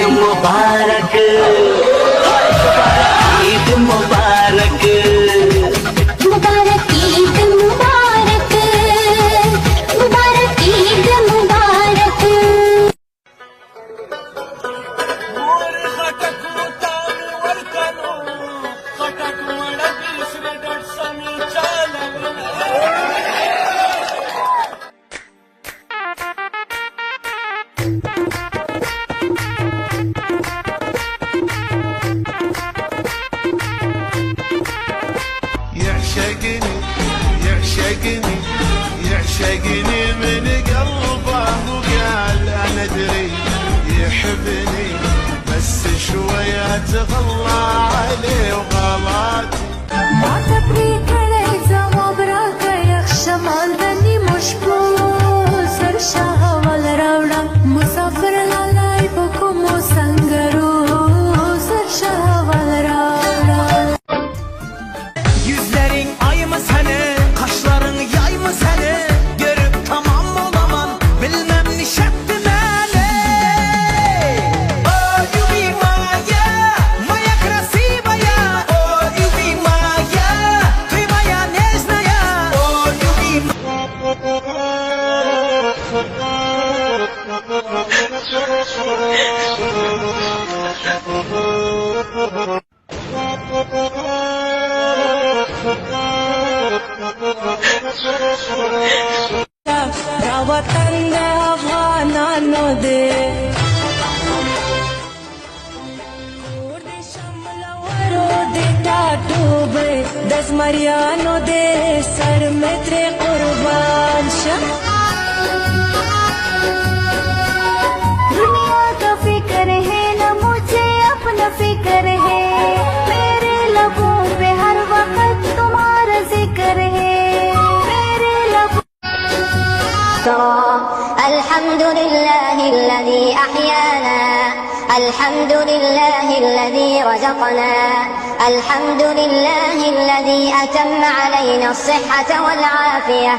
Mubarak ईद Mubarak Mubarak ईद Mubarak Mubarak ईद Mubarak يعشقني من قلبه وقال انا ادري يحبني بس شوية تغلى عليه وغلاتي ما تبري كريزة وبراك يخشى مالدني مشبوه سرشاه والراوڑا مسافر لالاي بكم وسنگرو سرشاه والراوڑا Yüzlerin ay mı seni, kaşların yay mı seni? Görüp tamam olamam, bilmem nişetti beni. Oh you be Maya, Maya красивая. Oh you be Maya, ты моя нежная. Oh you be وطن د افغانانو دی کور د شمل ورو د ټاټوبې د زمریانو د سر مې ترې قربان شه दुनिया का फिक्र है न मुझे अपना फिक्र है मेरे लबों पे हर वक्त तुम्हारा जिक्र है मेरे लबों الحمد لله الذي أحيانا الحمد لله الذي رزقنا الحمد لله الذي أتم علينا الصحة والعافية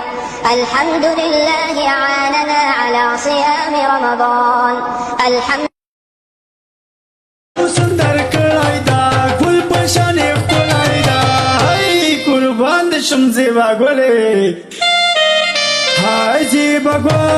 الحمد لله أعاننا على صيام رمضان الحمد सुंदर कळायदा गुल पशाने फुलायदा हाय कुर्बान शमजे वागोले हाय जी भगवान